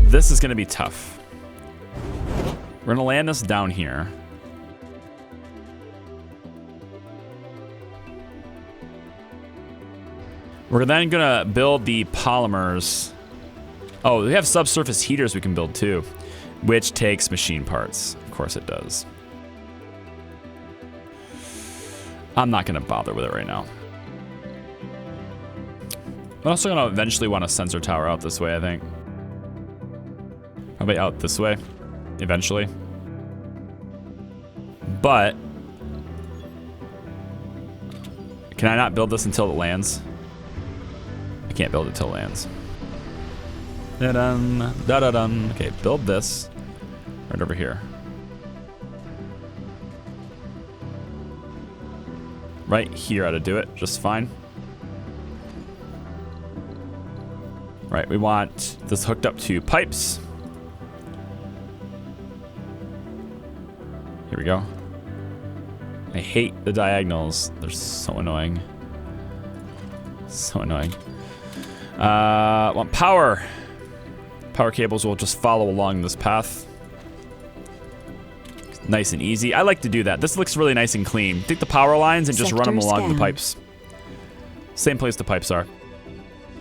This is going to be tough. We're going to land this down here. We're then going to build the polymers. Oh, we have subsurface heaters we can build too, which takes machine parts. Of course it does. I'm not going to bother with it right now. I'm also going to eventually want a sensor tower out this way, I think. Probably out this way, eventually. But can I not build this until it lands? I can't build it until it lands. Da-dun, da-da-dun. Okay, build this right over here. Right here ought to do it just fine. Right, we want this hooked up to pipes. Here we go. I hate the diagonals. They're so annoying. So annoying. Want power. Power cables will just follow along this path. Nice and easy. I like to do that. This looks really nice and clean. Take the power lines and just run them along the pipes. Same place the pipes are.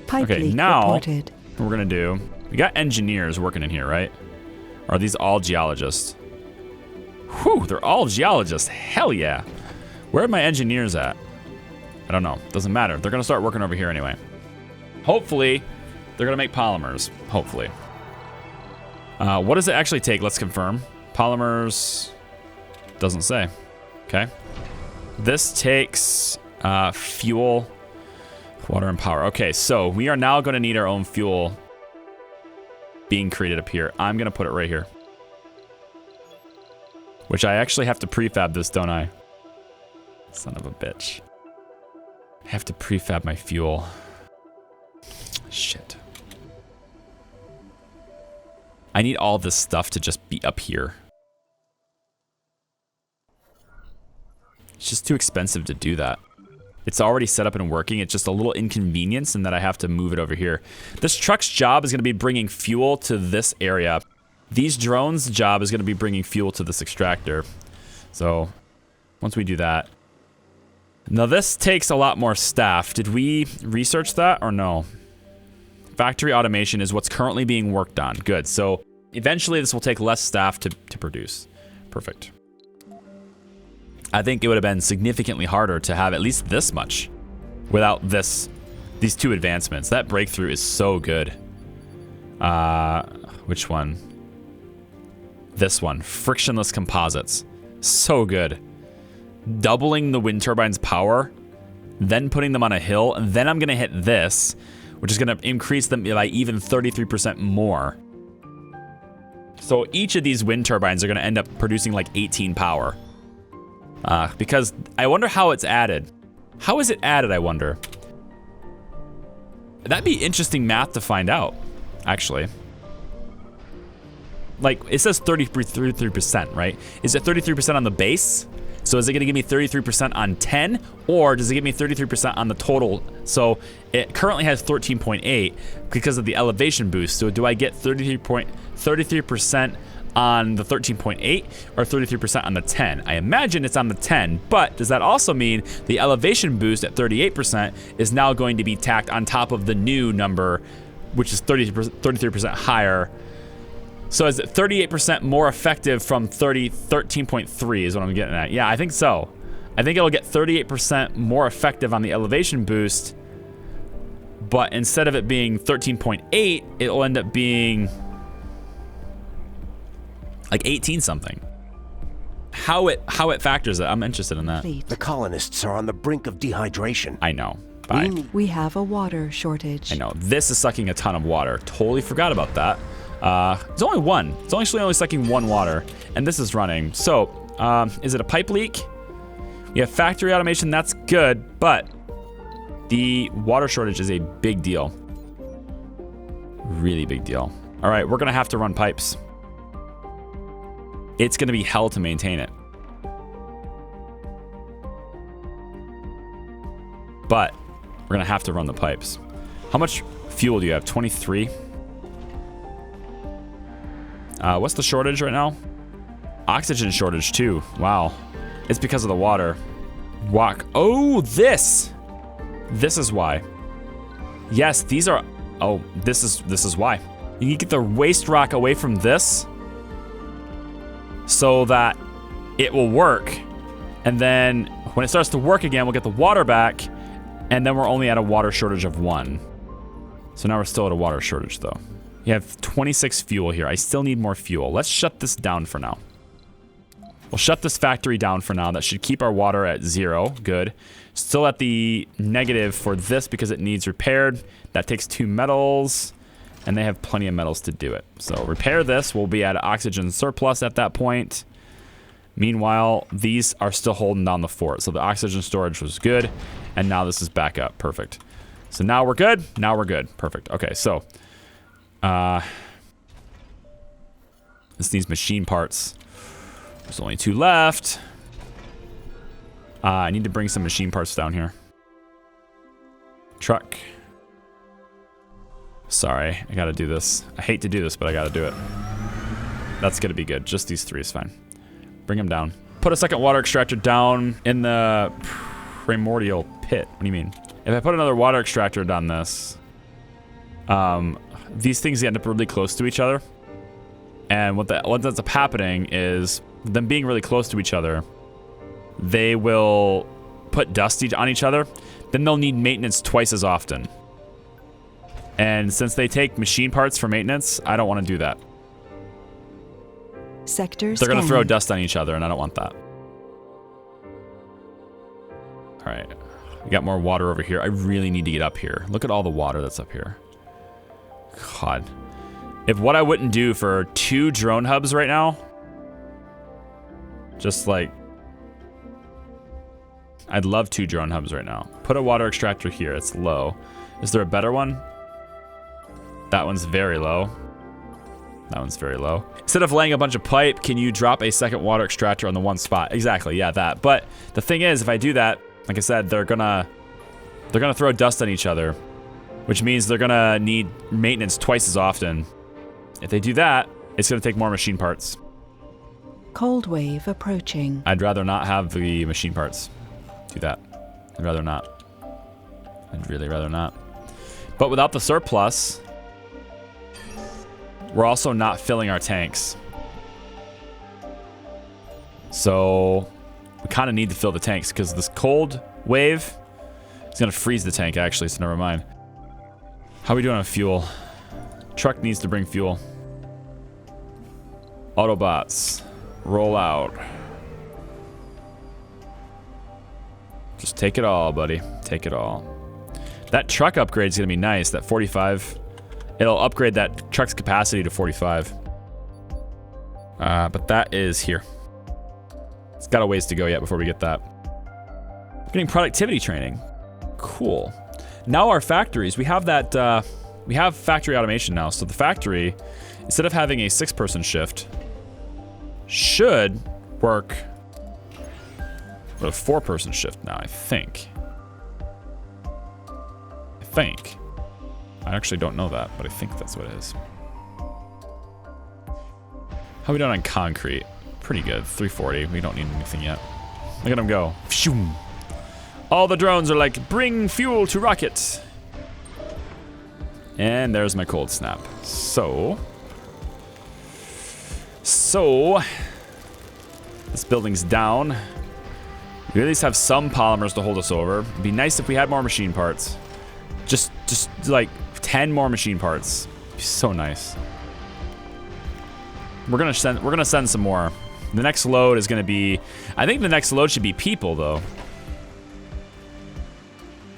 Pipe okay, leak now reported. what we're gonna do, we got engineers working in here, right? Or are these all geologists? Whew, they're all geologists. Hell yeah. Where are my engineers at? I don't know. Doesn't matter. They're gonna start working over here anyway. Hopefully, they're gonna make polymers. Hopefully. What does it actually take? Let's confirm. Polymers doesn't say. Okay. This takes fuel, water, and power. Okay, so we are now going to need our own fuel being created up here. I'm going to put it right here. Which I actually have to prefab this, don't I? Son of a bitch. I have to prefab my fuel. Shit. I need all this stuff to just be up here. It's just too expensive to do that. It's already set up and working. It's just a little inconvenience in that I have to move it over here. This truck's job is going to be bringing fuel to this area. These drones' job is going to be bringing fuel to this extractor. So once we do that. Now this takes a lot more staff. Did we research that or no? Factory automation is what's currently being worked on. Good. So eventually this will take less staff to produce. Perfect. I think it would have been significantly harder to have at least this much without these two advancements. That breakthrough is so good. Which one? This one. Frictionless composites. So good. Doubling the wind turbine's power, then putting them on a hill, and then I'm going to hit this, which is going to increase them by even 33% more. So each of these wind turbines are going to end up producing like 18 power. Because I wonder how it's added. How is it added, I wonder? That'd be interesting math to find out, actually. Like, it says 33%, right? Is it 33% on the base? So is it going to give me 33% on 10? Or does it give me 33% on the total? So it currently has 13.8 because of the elevation boost. So do I get 33% on the 13.8 or 33% on the 10? I imagine it's on the 10, but does that also mean the elevation boost at 38% is now going to be tacked on top of the new number, which is 33% higher? So is it 38% more effective from 13.3 is what I'm getting at. Yeah, I think so. I think it'll get 38% more effective on the elevation boost, but instead of it being 13.8, it'll end up being like 18 something. How it factors it, I'm interested in that. Fleet. The colonists are on the brink of dehydration. I know. Bye. We have a water shortage. I know. This is sucking a ton of water. Totally forgot about that. It's only one. It's actually only sucking one water, and this is running. So, is it a pipe leak? We have factory automation. That's good, but the water shortage is a big deal. Really big deal. All right, we're gonna have to run pipes. It's gonna be hell to maintain it. But we're gonna have to run the pipes. How much fuel do you have? 23? What's the shortage right now? Oxygen shortage too. Wow. It's because of the water. Walk. Oh, this. This is why. Yes, these are. Oh, this is why. You can get the waste rock away from this so that it will work. And then when it starts to work again, we'll get the water back. And then we're only at a water shortage of 1. So now we're still at a water shortage though. You have 26 fuel here. I still need more fuel. Let's shut this down for now. We'll shut this factory down for now. That should keep our water at 0. Good. Still at the negative for this because it needs repaired. That takes 2 metals. And they have plenty of metals to do it. So repair this. We'll be at oxygen surplus at that point. Meanwhile, these are still holding down the fort. So the oxygen storage was good. And now this is back up. Perfect. So now we're good. Now we're good. Perfect. Okay, so. This needs machine parts. There's only 2 left. I need to bring some machine parts down here. Truck. Sorry, I gotta do this. I hate to do this, but I gotta do it. That's gonna be good. Just these 3 is fine. Bring them down. Put a second water extractor down in the primordial pit. What do you mean? If I put another water extractor down this, these things end up really close to each other. And what ends up happening is them being really close to each other, they will put dust on each other. Then they'll need maintenance twice as often. And since they take machine parts for maintenance, I don't want to do that. Sector They're going to scan. throw dust on each other, and I don't want that. All right. We got more water over here. I really need to get up here. Look at all the water that's up here. God. If what I wouldn't do for 2 drone hubs right now, just like, I'd love 2 drone hubs right now. Put a water extractor here. It's low. Is there a better one? That one's very low. That one's very low. Instead of laying a bunch of pipe, can you drop a second water extractor on the one spot? Exactly, yeah, that. But the thing is, if I do that, like I said, they're gonna throw dust on each other, which means they're gonna need maintenance twice as often. If they do that, it's gonna take more machine parts. Cold wave approaching. I'd rather not have the machine parts do that. I'd rather not. I'd really rather not. But without the surplus, we're also not filling our tanks. So we kind of need to fill the tanks because this cold wave is going to freeze the tank actually, so never mind. How are we doing on fuel? Truck needs to bring fuel. Autobots, roll out. Just take it all, buddy. Take it all. That truck upgrade is going to be nice. That 45. It'll upgrade that truck's capacity to 45. But that is here. It's got a ways to go yet before we get that. Getting productivity training. Cool. Now our factories, we have that, we have factory automation now. So the factory, instead of having a 6-person shift, should work with a 4-person shift now, I think. I actually don't know that, but I think that's what it is. How we doing on concrete? Pretty good. 340. We don't need anything yet. Look at them go. Phew. All the drones are like, bring fuel to rocket. And there's my cold snap. So this building's down. We at least have some polymers to hold us over. It'd be nice if we had more machine parts. Just like 10 more machine parts. It'd be so nice. We're gonna send some more. The next load is gonna be, I think the next load should be people though.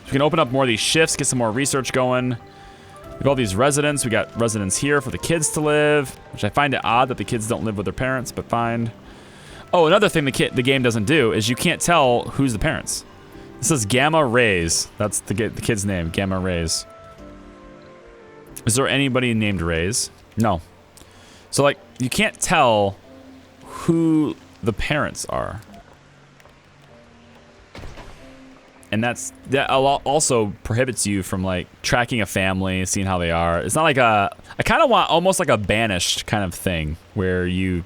We can open up more of these shifts, get some more research going. We have all these residents. We got residents here for the kids to live, which I find it odd that the kids don't live with their parents, but fine. Oh, another thing the game doesn't do is you can't tell who's the parents. This is Gamma Rays. That's the kid's name, Gamma Rays. Is there anybody named Rays? No. So, like, you can't tell who the parents are. And that also prohibits you from like tracking a family, seeing how they are. It's not like I kind of want almost like a banished kind of thing where you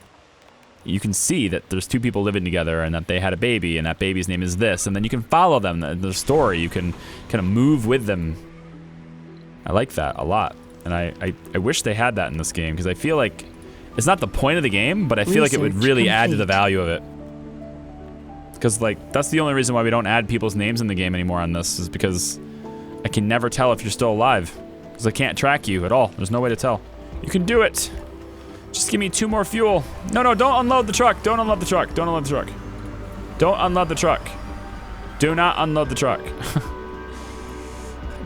can see that there's two people living together and that they had a baby and that baby's name is this, and then you can follow them, their story. You can kind of move with them. I like that a lot. And I wish they had that in this game because I feel like it's not the point of the game, but I feel like it would really add to the value of it. Because, like, that's the only reason why we don't add people's names in the game anymore on this, is because I can never tell if you're still alive. Because I can't track you at all. There's no way to tell. You can do it. Just give me 2 more fuel. No, don't unload the truck. Don't unload the truck. Don't unload the truck. Don't unload the truck. Do not unload the truck.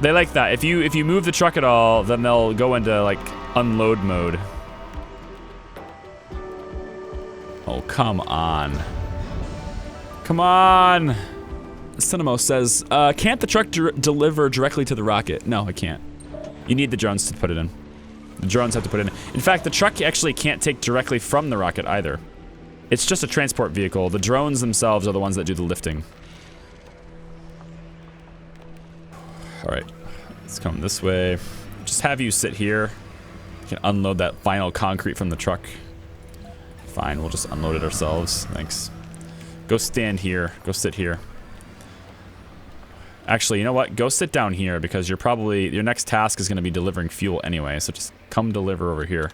They like that. If you move the truck at all, then they'll go into, like, unload mode. Oh, come on. Come on! Cinemo says, can't the truck deliver directly to the rocket? No, it can't. You need the drones to put it in. The drones have to put it in. In fact, the truck actually can't take directly from the rocket either. It's just a transport vehicle. The drones themselves are the ones that do the lifting. Alright, let's come this way. Just have you sit here. You can unload that final concrete from the truck. Fine, we'll just unload it ourselves. Thanks. Go stand here. Go sit here. Actually, you know what? Go sit down here because your next task is going to be delivering fuel anyway. So just come deliver over here.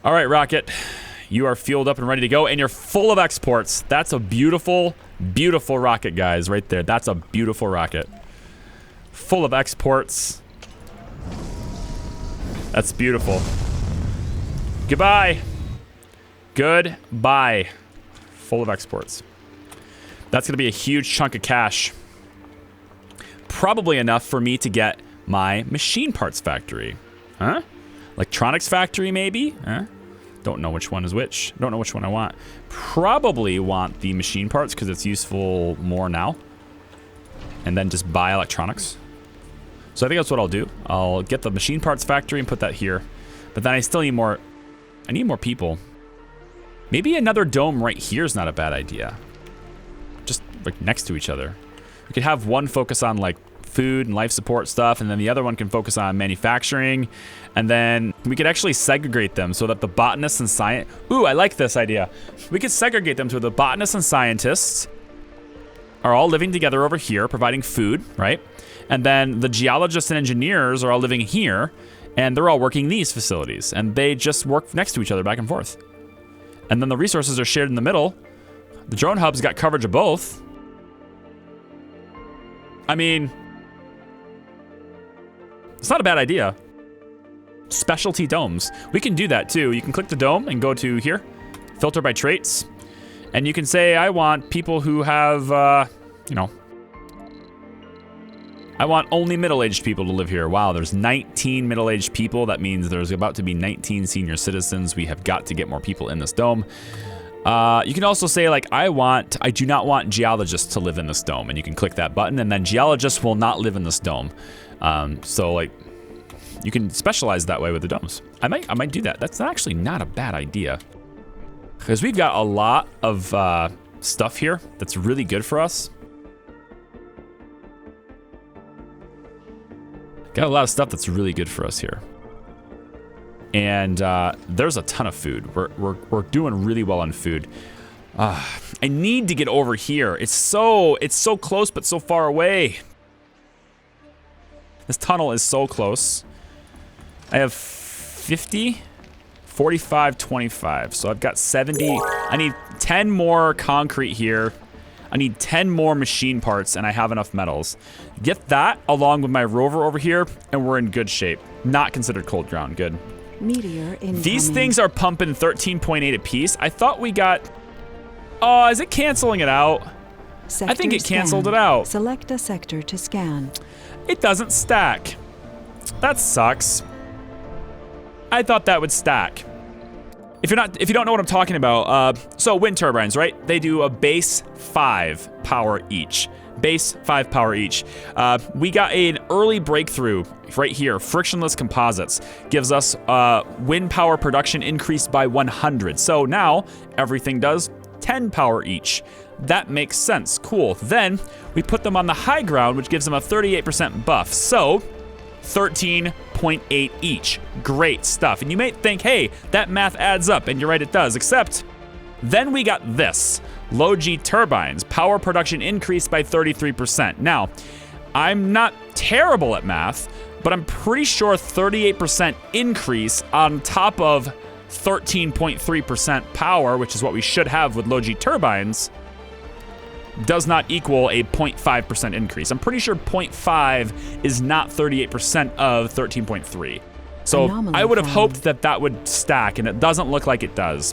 All right, Rocket. You are fueled up and ready to go, and you're full of exports. That's a beautiful, beautiful rocket, guys, right there. That's a beautiful rocket. Full of exports. That's beautiful. Goodbye. Goodbye. Full of exports. That's gonna be a huge chunk of cash. Probably enough for me to get my machine parts factory. Huh? Electronics factory, maybe? Huh? Don't know which one is which. Don't know which one I want. Probably want the machine parts because it's useful more now. And then just buy electronics. So I think that's what I'll do. I'll get the machine parts factory and put that here. But then I still need more. I need more people. Maybe another dome right here is not a bad idea. Just like next to each other. We could have one focus on like food and life support stuff, and then the other one can focus on manufacturing. And then we could actually segregate them so that the botanists and science. Ooh, I like this idea. We could segregate them to the botanists and scientists are all living together over here, providing food, right? And then the geologists and engineers are all living here, and they're all working these facilities, and they just work next to each other back and forth. And then the resources are shared in the middle. The drone hub's got coverage of both. I mean, it's not a bad idea. Specialty domes. We can do that too. You can click the dome and go to here, filter by traits, and you can say, I want people who have, you know, I want only middle-aged people to live here. Wow, there's 19 middle-aged people. That means there's about to be 19 senior citizens. We have got to get more people in this dome. You can also say, like, I do not want geologists to live in this dome. And you can click that button, and then geologists will not live in this dome. So, like, you can specialize that way with the domes. I might do that. That's actually not a bad idea. Because we've got a lot of stuff here that's really good for us. Got a lot of stuff that's really good for us here. And there's a ton of food. We're doing really well on food. I need to get over here. It's so close but so far away. This tunnel is so close. I have 50, 45, 25. So I've got 70. I need 10 more concrete here. I need 10 more machine parts, and I have enough metals. Get that along with my rover over here, and we're in good shape. Not considered cold ground. Good. Meteor incoming. These things are pumping 13.8 apiece. I thought we got... Oh, is it canceling it out? Sector I think it canceled scan. it out. Select a sector to scan. It doesn't stack. That sucks. I thought that would stack. If you don't know what I'm talking about, so wind turbines, right? They do a base 5 power each. Base 5 power each. We got an early breakthrough right here. Frictionless composites gives us wind power production increased by 100. So now everything does 10 power each. That makes sense. Cool. Then we put them on the high ground, which gives them a 38% buff. So 13.8 each. Great stuff. And you may think, hey, that math adds up. And you're right, it does. Except then we got this. Low G turbines. Power production increased by 33%. Now, I'm not terrible at math, but I'm pretty sure 38% increase on top of 13.3% power, which is what we should have with low G turbines, does not equal a 0.5% increase. I'm pretty sure 0.5 is not 38% of 13.3. So Anomaly I would have found. hoped that that would stack, and it doesn't look like it does,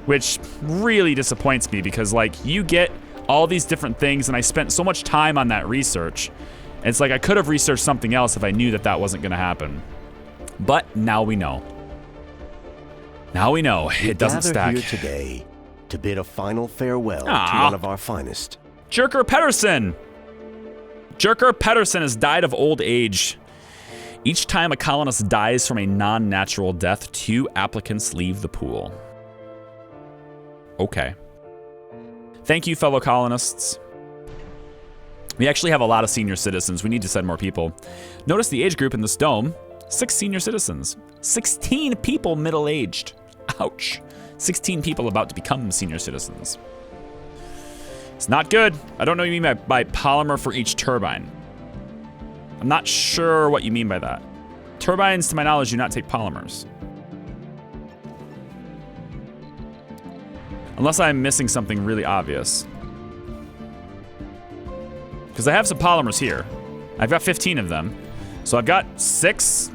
which really disappoints me because, like, you get all these different things, and I spent so much time on that research. It's like I could have researched something else if I knew that that wasn't going to happen. But now we know. Now we know it doesn't stack. Here today to bid a final farewell to Aw. one of our finest. Jerker Pedersen. Jerker Pedersen has died of old age. Each time a colonist dies from a non-natural death, 2 applicants leave the pool. Okay. Thank you, fellow colonists. We actually have a lot of senior citizens. We need to send more people. Notice the age group in this dome. 6 senior citizens. 16 people middle-aged. Ouch. 16 people about to become senior citizens. It's not good. I don't know what you mean by polymer for each turbine. I'm not sure what you mean by that. Turbines, to my knowledge, do not take polymers. Unless I'm missing something really obvious. Because I have some polymers here. I've got 15 of them. So I've got 6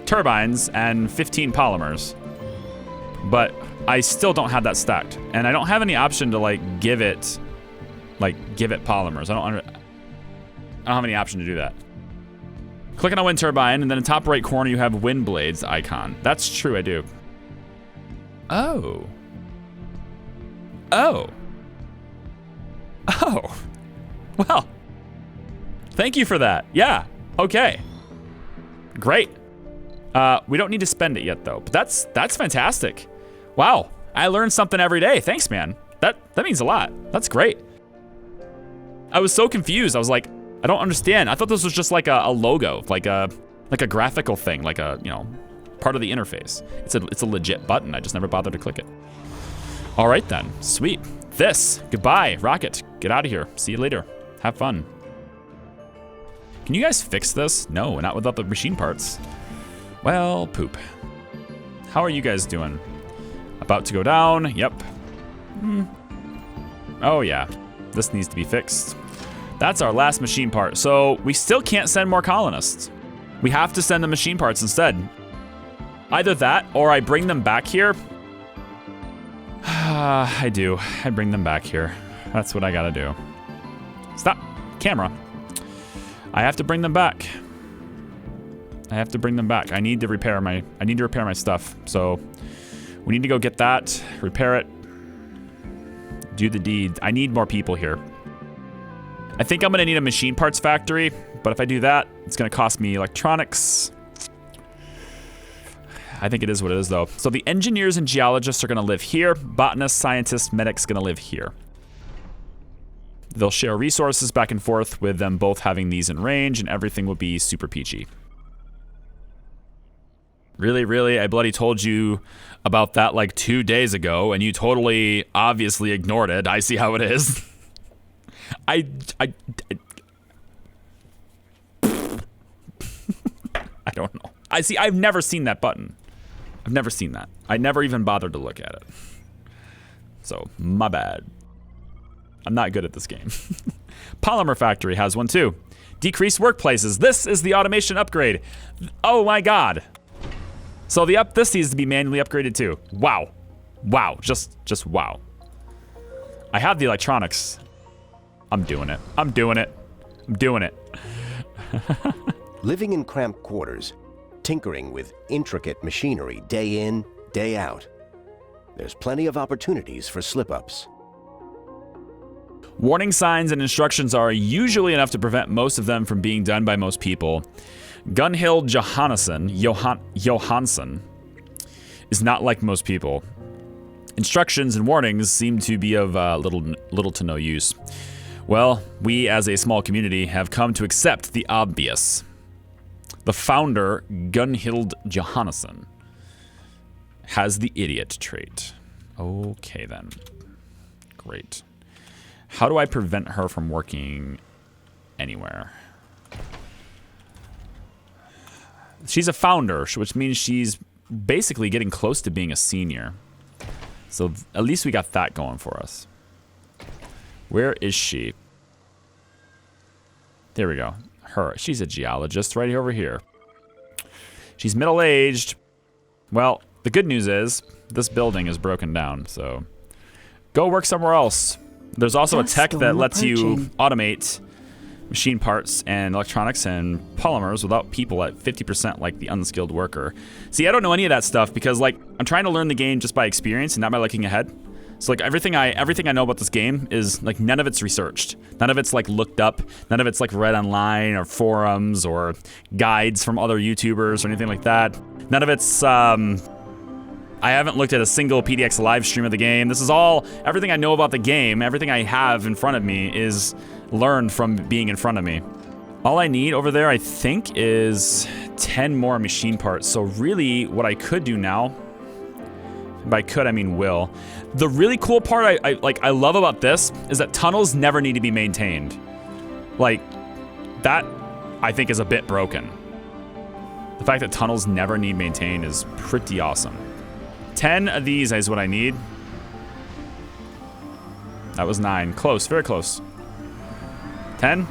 turbines and 15 polymers. But I still don't have that stacked. And I don't have any option to give it polymers. I don't have any option to do that. Click on a wind turbine, and then in the top right corner you have wind blades icon. That's true, I do. Oh. Oh. Oh. Well. Thank you for that. Yeah. Okay. Great. We don't need to spend it yet though. But that's fantastic. Wow. I learn something every day. Thanks, man. That means a lot. That's great. I was so confused. I was like, I don't understand. I thought this was just like a logo, like a graphical thing, like a, part of the interface. It's a legit button. I just never bothered to click it. All right then. Sweet. Goodbye, Rocket. Get out of here. See you later. Have fun. Can you guys fix this? No, not without the machine parts. Well, poop. How are you guys doing? About to go down. Yep. Oh yeah. This needs to be fixed. That's our last machine part. So we still can't send more colonists. We have to send the machine parts instead. Either that or I bring them back here. I do. I bring them back here. That's what I gotta do. Stop. Camera. I have to bring them back. I need to repair my stuff. So we need to go get that, repair it, do the deed. I need more people here. I think I'm gonna need a machine parts factory, but if I do that, it's gonna cost me electronics. I think it is what it is though. So the engineers and geologists are gonna live here. Botanists, scientists, medics gonna live here. They'll share resources back and forth with them both having these in range, and everything will be super peachy. Really? I bloody told you about that like 2 days ago, and you totally obviously ignored it. I see how it is. I don't know. I've never seen that button. I've never seen that. I never even bothered to look at it. So, my bad. I'm not good at this game. Polymer Factory has one too. Decreased workplaces. This is the automation upgrade. Oh my god. So this needs to be manually upgraded too. Wow. Just wow. I have the electronics. I'm doing it. Living in cramped quarters, tinkering with intricate machinery day in, day out. There's plenty of opportunities for slip-ups. Warning signs and instructions are usually enough to prevent most of them from being done by most people. Gunhild Johansson is not like most people. Instructions and warnings seem to be of little to no use. Well, we as a small community have come to accept the obvious. The founder, Gunhild Johannesson, has the idiot trait. Okay then. Great. How do I prevent her from working anywhere? She's a founder, which means she's basically getting close to being a senior. So at least we got that going for us. Where is she? There we go. Her. She's a geologist right over here. She's middle-aged. Well, the good news is this building is broken down, so go work somewhere else. There's also a tech that lets you automate machine parts and electronics and polymers without people at 50% like the unskilled worker. See, I don't know any of that stuff because like I'm trying to learn the game just by experience and not by looking ahead. So like everything I know about this game is like none of it's researched. None of it's like looked up. None of it's like read online or forums or guides from other YouTubers or anything like that. None of it's I haven't looked at a single PDX live stream of the game. This is all, everything I know about the game, everything I have in front of me is learned from being in front of me. All I need over there, I think, is 10 more machine parts. So really, what I could do now, by could, I mean will. The really cool part I love about this is that tunnels never need to be maintained. Like, that, I think, is a bit broken. The fact that tunnels never need maintained is pretty awesome. 10 of these is what I need. That was 9. Close, very close. 10?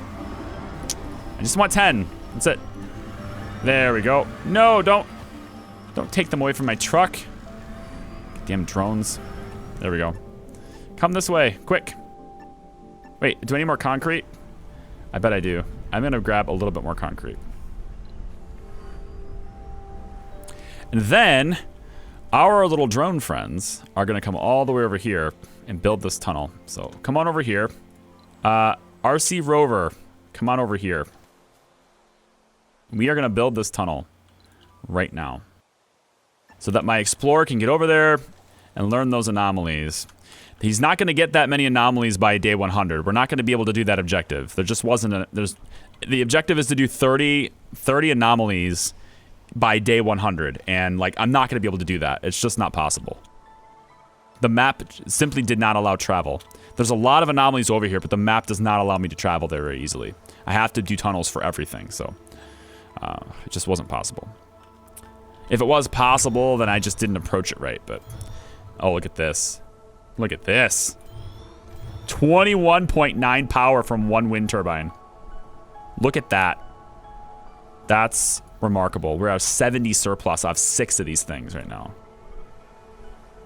I just want 10. That's it. There we go. No, don't take them away from my truck. Damn drones. There we go. Come this way, quick. Wait, do I need more concrete? I bet I do. I'm gonna grab a little bit more concrete. And then our little drone friends are gonna come all the way over here and build this tunnel. So come on over here. RC Rover, come on over here. We are gonna build this tunnel right now so that my explorer can get over there and learn those anomalies. He's not gonna get that many anomalies by day 100. We're not gonna be able to do that objective. There just wasn't the objective is to do 30 anomalies by day 100, and like I'm not going to be able to do that. It's just not possible. The map simply did not allow travel. There's a lot of anomalies over here, but the map does not allow me to travel there very easily. I have to do tunnels for everything, so it just wasn't possible. If it was possible, then I just didn't approach it right, but oh, look at this. Look at this. 21.9 power from one wind turbine. Look at that. That's remarkable. We're at 70 surplus. I have 6 of these things right now.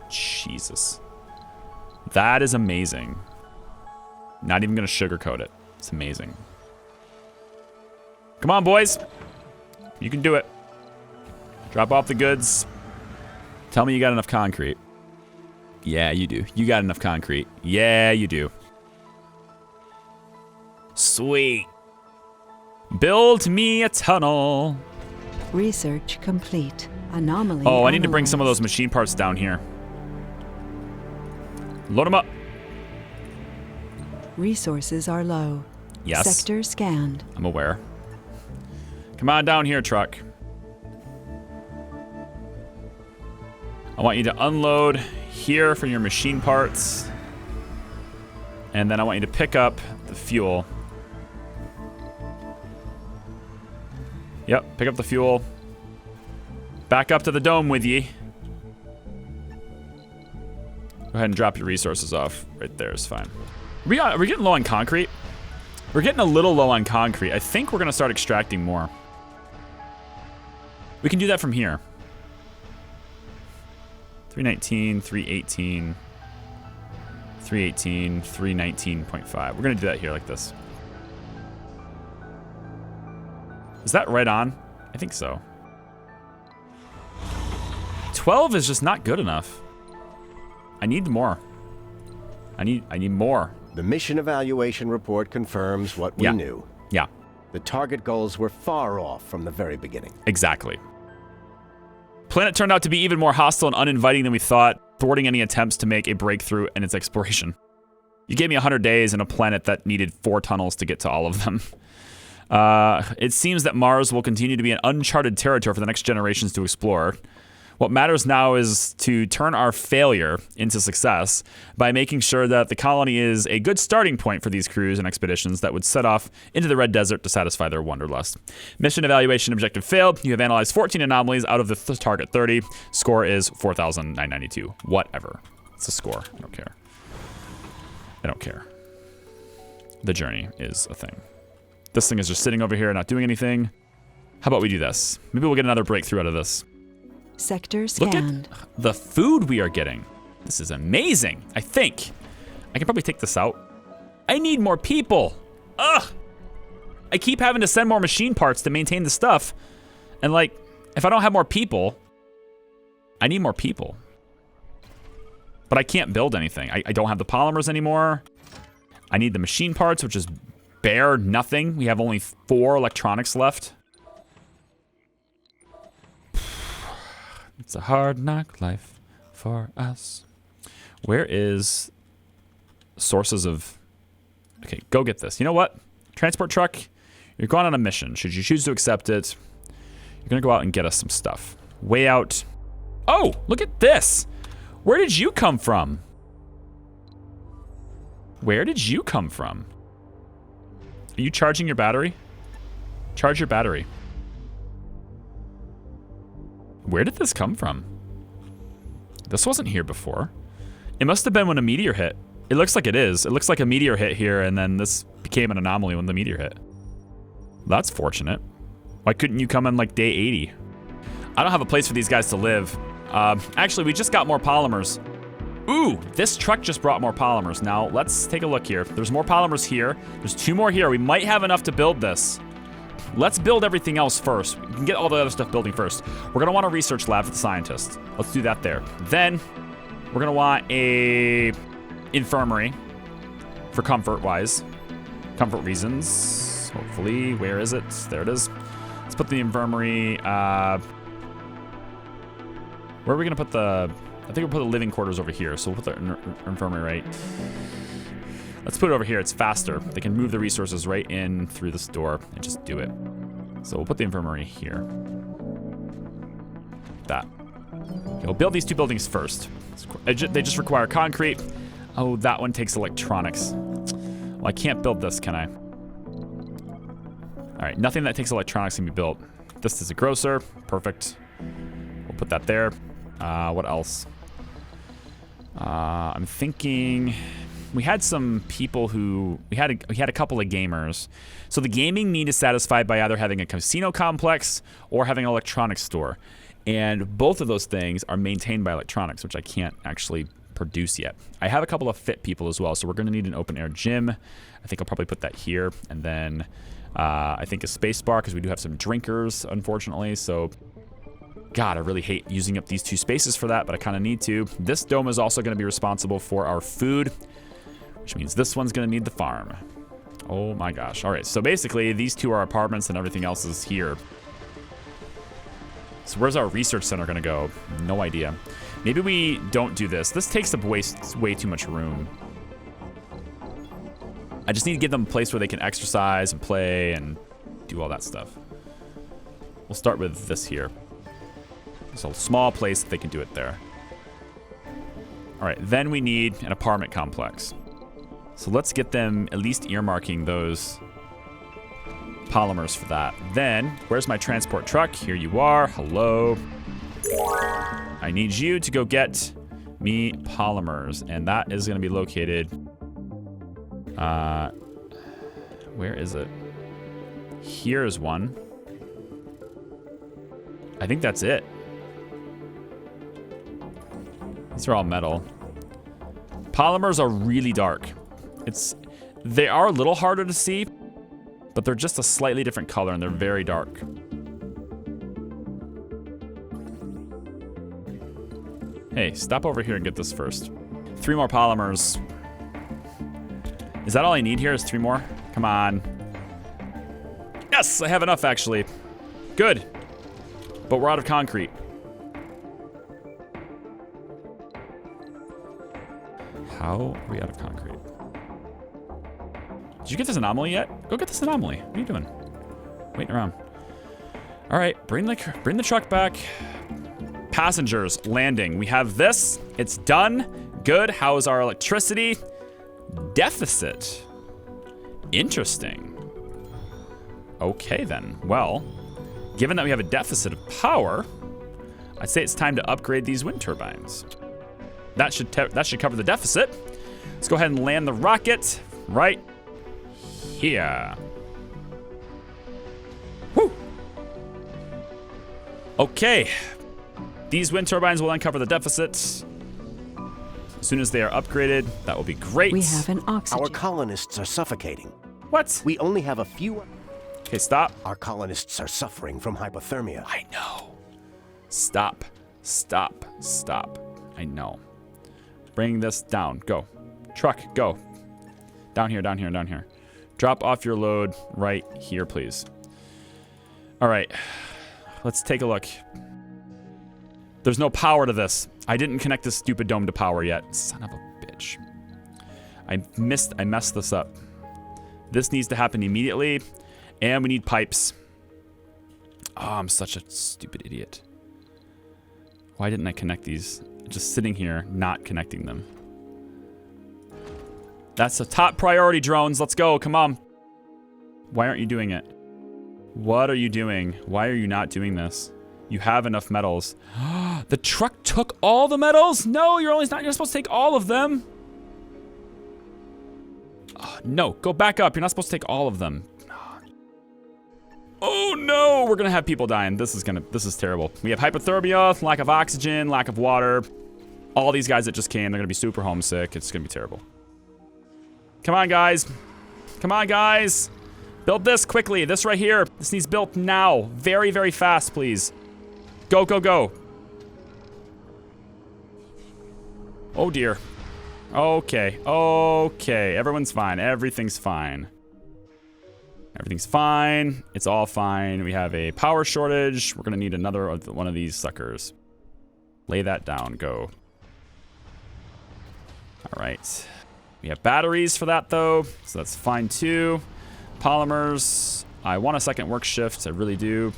Jesus. That is amazing. Not even going to sugarcoat it. It's amazing. Come on, boys. You can do it. Drop off the goods. Tell me you got enough concrete. Yeah, you do. You got enough concrete. Yeah, you do. Sweet. Build me a tunnel. Research complete. Anomaly. Oh, I need to bring some of those machine parts down here. Load them up. Resources are low. Yes. Sector scanned. I'm aware. Come on down here, truck. I want you to unload here for your machine parts. And then I want you to pick up the fuel. Yep, pick up the fuel. Back up to the dome with ye. Go ahead and drop your resources off. Right there is fine. Are we getting low on concrete? We're getting a little low on concrete. I think we're going to start extracting more. We can do that from here. 319, 318, 318, 319.5. We're going to do that here like this. Is that right on? I think so. 12 is just not good enough. I need more. I need more. The mission evaluation report confirms what we knew. Yeah. The target goals were far off from the very beginning. Exactly. Planet turned out to be even more hostile and uninviting than we thought. thwarting any attempts to make a breakthrough in its exploration. You gave me 100 days and a planet that needed 4 tunnels to get to all of them. It seems that Mars will continue to be an uncharted territory for the next generations to explore. What matters now is to turn our failure into success by making sure that the colony is a good starting point for these crews and expeditions that would set off into the Red Desert to satisfy their wanderlust. Mission evaluation objective failed. You have analyzed 14 anomalies out of the target 30. Score is 4,992. Whatever. It's a score. I don't care. I don't care. The journey is a thing. This thing is just sitting over here not doing anything. How about we do this? Maybe we'll get another breakthrough out of this. Sector scanned. Look at the food we are getting. This is amazing. I think I can probably take this out. I need more people. Ugh. I keep having to send more machine parts to maintain the stuff. And like, if I don't have more people, I need more people. But I can't build anything. I don't have the polymers anymore. I need the machine parts, which is bare nothing. We have only 4 electronics left. It's a hard knock life for us. Where is sources of... Okay, go get this. You know what? Transport truck, you're going on a mission. Should you choose to accept it, you're going to go out and get us some stuff. Way out. Oh, look at this. Where did you come from? Where did you come from? Are you charging your battery? Charge your battery. Where did this come from? This wasn't here before. It must have been when a meteor hit. It looks like it is. It looks like a meteor hit here, and then this became an anomaly when the meteor hit. That's fortunate. Why couldn't you come in like day 80? I don't have a place for these guys to live. Actually, we just got more polymers. Ooh, this truck just brought more polymers. Now, let's take a look here. There's more polymers here. There's 2 more here. We might have enough to build this. Let's build everything else first. We can get all the other stuff building first. We're gonna want a research lab for the scientists. Let's do that there. Then, we're gonna want a infirmary for comfort-wise. Comfort reasons, hopefully. Where is it? There it is. Let's put the infirmary, where are we gonna put the... I think we'll put the living quarters over here, so we'll put the infirmary right. Let's put it over here, it's faster. They can move the resources right in through this door and just do it. So we'll put the infirmary here. That. Okay, we'll build these 2 buildings first. They just require concrete. Oh, that one takes electronics. Well, I can't build this, can I? All right, nothing that takes electronics can be built. This is a grocer, perfect. We'll put that there. What else? I'm thinking we had some people who we had a couple of gamers. So the gaming need is satisfied by either having a casino complex or having an electronics store. And both of those things are maintained by electronics, which I can't actually produce yet. I have a couple of fit people as well, so we're going to need an open air gym. I think I'll probably put that here, and then I think a space bar, because we do have some drinkers, unfortunately. So God, I really hate using up these 2 spaces for that, but I kind of need to. This dome is also going to be responsible for our food, which means this one's going to need the farm. Oh my gosh. All right, so basically these 2 are apartments and everything else is here. So where's our research center going to go? No idea. Maybe we don't do this. This takes up way too much room. I just need to give them a place where they can exercise and play and do all that stuff. We'll start with this here. It's a small place that they can do it there. All right, then we need an apartment complex. So let's get them at least earmarking those polymers for that. Then, where's my transport truck? Here you are. Hello. I need you to go get me polymers, and that is going to be located... where is it? Here's one. I think that's it. These are all metal. Polymers are really dark. They are a little harder to see, but they're just a slightly different color and they're very dark. Hey, stop over here and get this first. 3 more polymers. Is that all I need here is 3 more? Come on. Yes, I have enough actually. Good. But we're out of concrete. How are we out of concrete? Did you get this anomaly yet? Go get this anomaly. What are you doing? Waiting around. All right, bring the truck back. Passengers landing. We have this. It's done. Good. How is our electricity? Deficit. Interesting. Okay then. Well, given that we have a deficit of power, I'd say it's time to upgrade these wind turbines. That should cover the deficit. Let's go ahead and land the rocket right here. Woo! Okay. These wind turbines will then cover the deficit. As soon as they are upgraded, that will be great. We have an oxygen. Our colonists are suffocating. What? We only have a few... Okay, stop. Our colonists are suffering from hypothermia. I know. Stop. Stop. Stop. I know. Bring this down. Go. Truck, go. Down here, down here, down here. Drop off your load right here, please. All right. Let's take a look. There's no power to this. I didn't connect this stupid dome to power yet. Son of a bitch. I messed this up. This needs to happen immediately. And we need pipes. Oh, I'm such a stupid idiot. Why didn't I connect these? Just sitting here, not connecting them. That's a top priority, drones. Let's go. Come on. Why aren't you doing it? What are you doing? Why are you not doing this? You have enough metals. The truck took all the metals? No, you're supposed to take all of them. Oh, no, go back up. You're not supposed to take all of them. Oh no, we're gonna have people dying. This is terrible. We have hypothermia, lack of oxygen, lack of water. All these guys that just came, they're gonna be super homesick. It's gonna be terrible. Come on, guys. Come on, guys. Build this quickly. This right here. This needs built now. Very, very fast, please. Go, go, go. Oh dear. Okay. Okay. Everyone's fine. Everything's fine. Everything's fine. It's all fine. We have a power shortage. We're gonna need another one of these suckers. Lay that down. Go. All right. We have batteries for that though, so that's fine too. Polymers. I want a second work shift. I really do.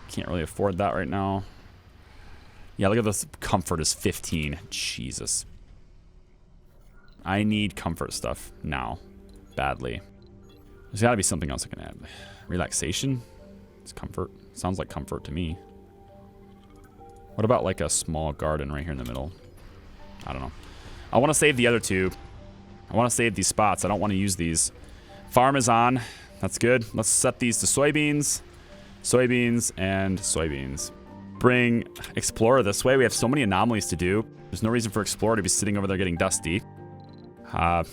Can't really afford that right now. Yeah, look at this. Comfort is 15. Jesus. I need comfort stuff now. Badly. There's got to be something else I can add. Relaxation? It's comfort. Sounds like comfort to me. What about like a small garden right here in the middle? I don't know. I want to save the other two. I want to save these spots. I don't want to use these. Farm is on. That's good. Let's set these to soybeans. Soybeans and soybeans. Bring Explorer this way. We have so many anomalies to do. There's no reason for Explorer to be sitting over there getting dusty.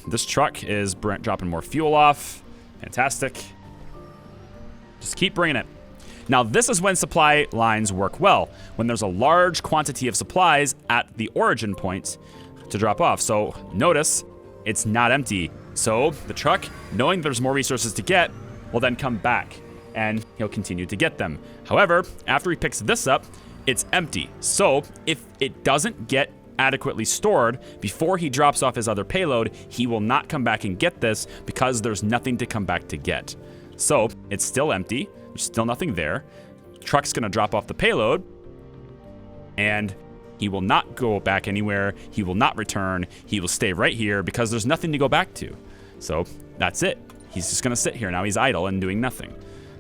This truck is dropping more fuel off. Fantastic. Just keep bringing it. Now, this is when supply lines work well, when there's a large quantity of supplies at the origin point to drop off. So notice it's not empty. So the truck, knowing there's more resources to get, will then come back and he'll continue to get them. However, after he picks this up, it's empty. So if it doesn't get adequately stored before he drops off his other payload, he will not come back and get this because there's nothing to come back to get. So it's still empty. There's still nothing there. Truck's gonna drop off the payload and he will not go back anywhere. He will not return. He will stay right here because there's nothing to go back to. So that's it. He's just gonna sit here. Now he's idle and doing nothing.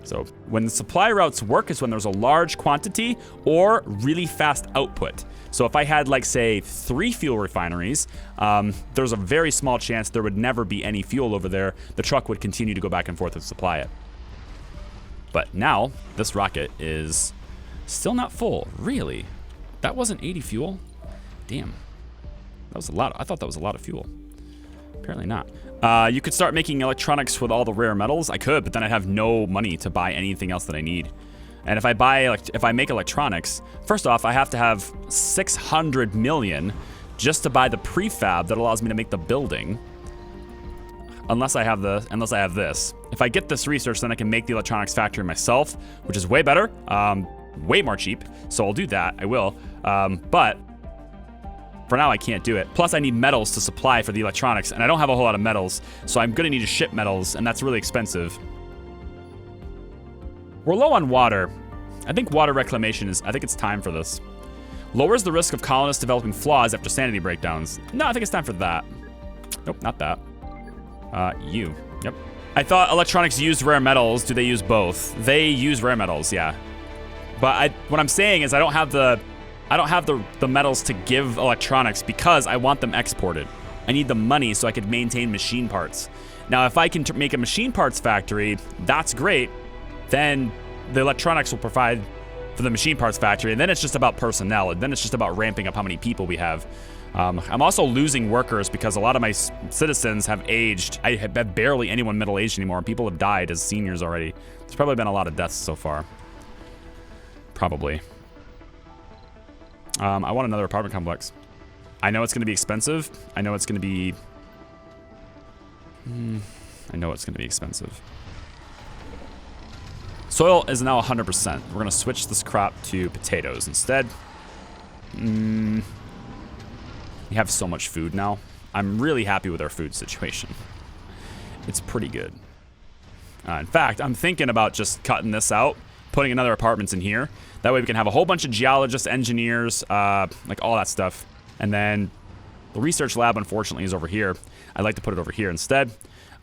So when the supply routes work is when there's a large quantity or really fast output. So if I had like say 3 fuel refineries, there's a very small chance there would never be any fuel over there. The truck would continue to go back and forth and supply it. But now this rocket is still not full. Really? That wasn't 80 fuel? Damn. That was a lot. I thought that was a lot of fuel. Apparently not. You could start making electronics with all the rare metals. I could, but then I'd have no money to buy anything else that I need. And if I make electronics, first off, I have to have 600 million just to buy the prefab that allows me to make the building. Unless I have this. If I get this research, then I can make the electronics factory myself, which is way better, way more cheap. So I'll do that. I will. But For now, I can't do it. Plus, I need metals to supply for the electronics, and I don't have a whole lot of metals, so I'm gonna need to ship metals, and that's really expensive. We're low on water. I think water reclamation is, I think it's time for this. Lowers the risk of colonists developing flaws after sanity breakdowns. No, I think it's time for that. Nope, not that. You. Yep. I thought electronics used rare metals. Do they use both? They use rare metals, yeah. But what I'm saying is I don't have the metals to give electronics because I want them exported. I need the money so I could maintain machine parts. Now, if I can make a machine parts factory, that's great. Then the electronics will provide for the machine parts factory, and then it's just about personnel, and then it's just about ramping up how many people we have. I'm also losing workers because a lot of my citizens have aged. I have barely anyone middle-aged anymore, and people have died as seniors already. There's probably been a lot of deaths so far. Probably. I want another apartment complex. I know it's going to be expensive. I know it's going to be... I know it's going to be expensive. Soil is now 100%. We're going to switch this crop to potatoes instead. We have so much food now. I'm really happy with our food situation. It's pretty good. In fact, I'm thinking about just cutting this out, putting another apartments in here. That way we can have a whole bunch of geologists, engineers, like all that stuff. And then the research lab, unfortunately, is over here. I'd like to put it over here instead.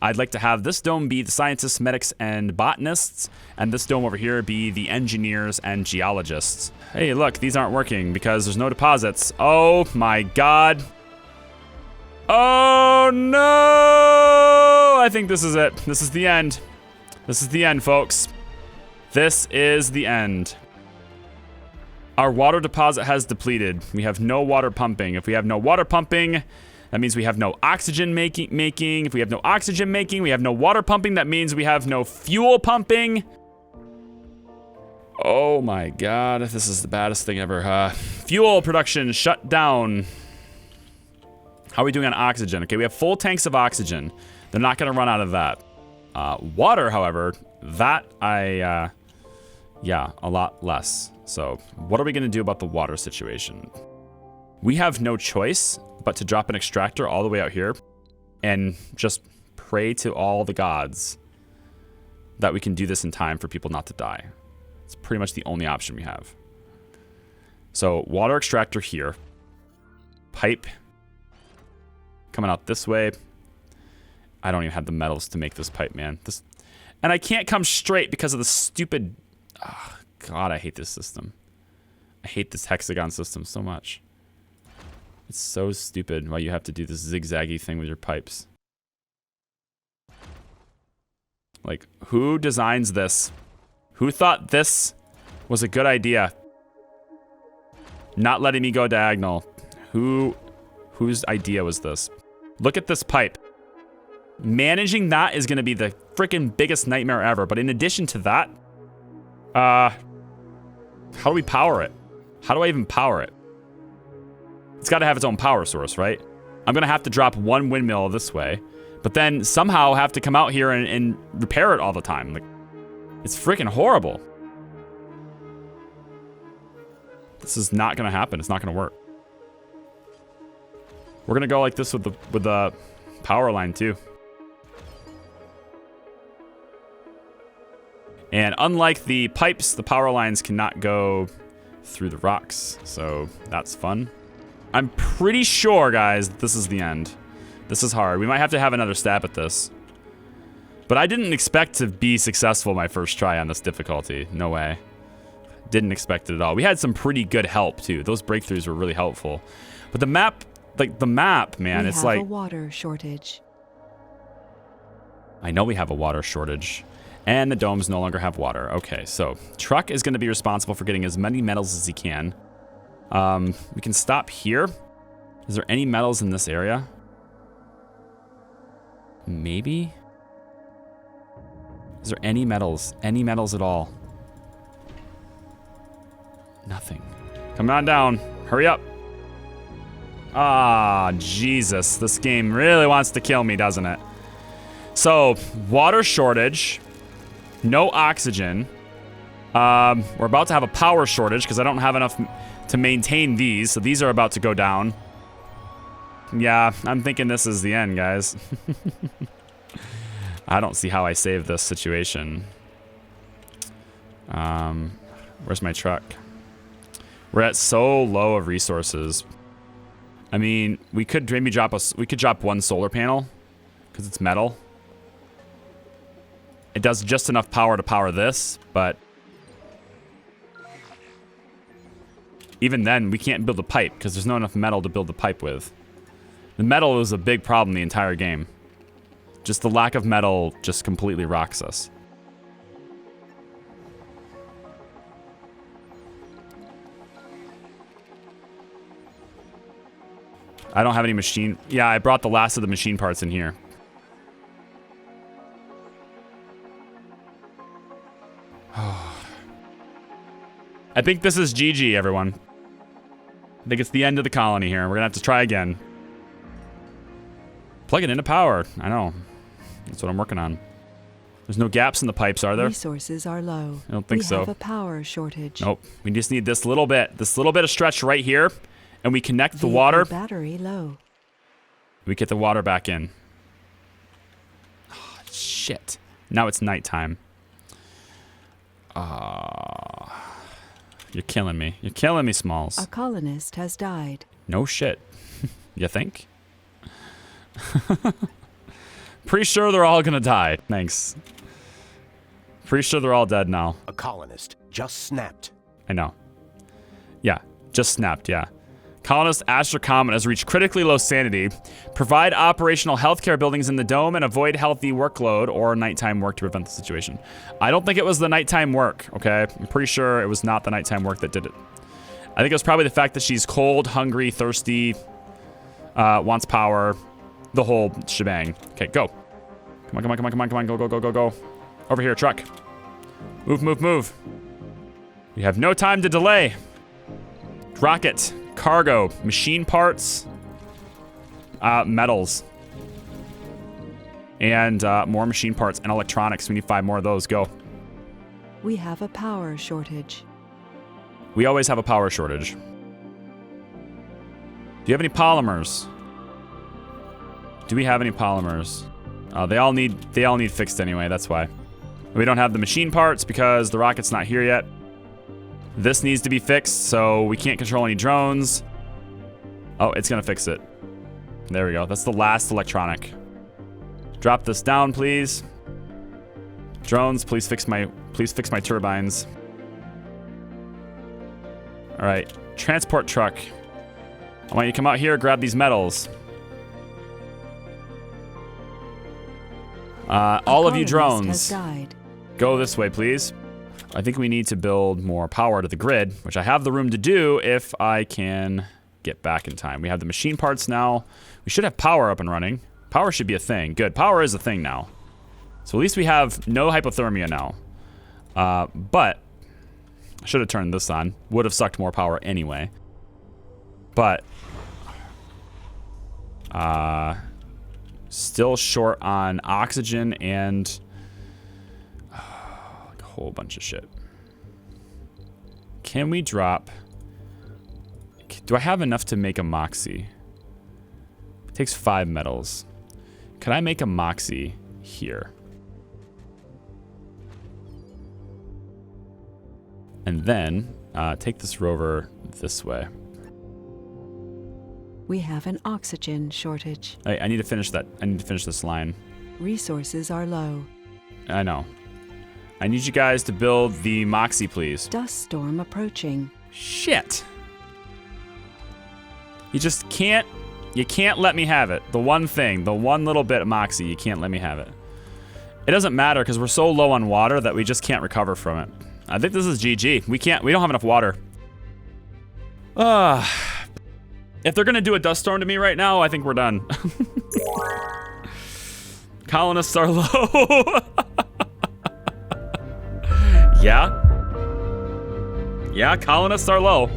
I'd like to have this dome be the scientists, medics, and botanists, and this dome over here be the engineers and geologists. Hey, look, these aren't working because there's no deposits. Oh my God. Oh no! I think this is it. This is the end. This is the end, folks. This is the end. Our water deposit has depleted. We have no water pumping. If we have no water pumping, that means we have no oxygen making. If we have no oxygen making, we have no water pumping. That means we have no fuel pumping. Oh my God, this is the baddest thing ever. Fuel production shut down. How are we doing on oxygen? Okay, we have full tanks of oxygen. They're not gonna run out of that. Water, however, that yeah, a lot less. So what are we gonna do about the water situation? We have no choice but to drop an extractor all the way out here and just pray to all the gods that we can do this in time for people not to die. It's pretty much the only option we have. So water extractor here. Pipe coming out this way. I don't even have the metals to make this pipe, man. And I can't come straight because of the stupid... Oh, God, I hate this system. I hate this hexagon system so much. It's so stupid why you have to do this zigzaggy thing with your pipes. Like, who designs this? Who thought this was a good idea? Not letting me go diagonal. Whose idea was this? Look at this pipe. Managing that is going to be the freaking biggest nightmare ever. But in addition to that, how do we power it? How do I even power it? It's got to have its own power source, right? I'm going to have to drop one windmill this way, but then somehow have to come out here and repair it all the time. Like, it's freaking horrible. This is not going to happen. It's not going to work. We're going to go like this with the power line too. And unlike the pipes, the power lines cannot go through the rocks. So that's fun. I'm pretty sure, guys, that this is the end. This is hard. We might have to have another stab at this. But I didn't expect to be successful my first try on this difficulty. No way. Didn't expect it at all. We had some pretty good help, too. Those breakthroughs were really helpful. But the map, man, it's like... We have a water shortage. I know we have a water shortage. And the domes no longer have water. Okay, so Truck is going to be responsible for getting as many metals as he can. We can stop here. Is there any metals in this area? Maybe? Is there any metals? Any metals at all? Nothing. Come on down. Hurry up. Ah, Jesus. This game really wants to kill me, doesn't it? So, water shortage. No oxygen. We're about to have a power shortage because I don't have enough to maintain these. So these are about to go down. Yeah, I'm thinking this is the end, guys. I don't see how I save this situation. Where's my truck? We're at so low of resources. I mean, we could maybe drop one solar panel because it's metal. It does just enough power to power this, but even then, we can't build a pipe because there's not enough metal to build the pipe with. The metal is a big problem the entire game. Just the lack of metal just completely rocks us. I don't have any machine. Yeah, I brought the last of the machine parts in here. I think this is GG, everyone. I think it's the end of the colony here. We're gonna have to try again. Plug it into power. I know. That's what I'm working on. There's no gaps in the pipes, are there? Resources are low. I don't think so. We have a power shortage. Nope. We just need this little bit of stretch right here, and we connect the water. Battery low. We get the water back in. Oh, shit. Now it's nighttime. You're killing me. You're killing me, Smalls. A colonist has died. No shit. You think? Pretty sure they're all gonna die. Thanks. Pretty sure they're all dead now. A colonist just snapped. I know. Yeah, just snapped, yeah. Colonist Asher Comet has reached critically low sanity. Provide operational healthcare buildings in the dome and avoid healthy workload or nighttime work to prevent the situation. I don't think it was the nighttime work, okay? I'm pretty sure it was not the nighttime work that did it. I think it was probably the fact that she's cold, hungry, thirsty, wants power, the whole shebang. Okay, go. Come on, come on, come on, come on, come on, go, go, go, go, go. Over here, truck. Move, move, move. We have no time to delay. Rocket. Cargo, machine parts, metals, and more machine parts and electronics. We need 5 more of those. Go. We have a power shortage. We always have a power shortage. Do you have any polymers? Do we have any polymers? They all need fixed anyway. That's why. We don't have the machine parts because the rocket's not here yet. This needs to be fixed, so we can't control any drones. Oh, it's gonna fix it. There we go. That's the last electronic. Drop this down, please. Drones, please fix my turbines. All right, transport truck. I want you to come out here, grab these metals. All of you drones, go this way, please. I think we need to build more power to the grid, which I have the room to do if I can get back in time. We have the machine parts now. We should have power up and running. Power should be a thing. Good, power is a thing now. So at least we have no hypothermia now. But I should have turned this on. Would have sucked more power anyway. But still short on oxygen and whole bunch of shit. Can we drop? Do I have enough to make a moxie? It takes 5 metals. Can I make a moxie here? And then take this rover this way. We have an oxygen shortage. I need to finish that. I need to finish this line. Resources are low. I know. I need you guys to build the Moxie, please. Dust storm approaching. Shit. You just can't, you can't let me have it. The one thing, the one little bit of Moxie, you can't let me have it. It doesn't matter because we're so low on water that we just can't recover from it. I think this is GG. We don't have enough water. If they're gonna do a dust storm to me right now, I think we're done. Colonists are low. Yeah, colonists are low.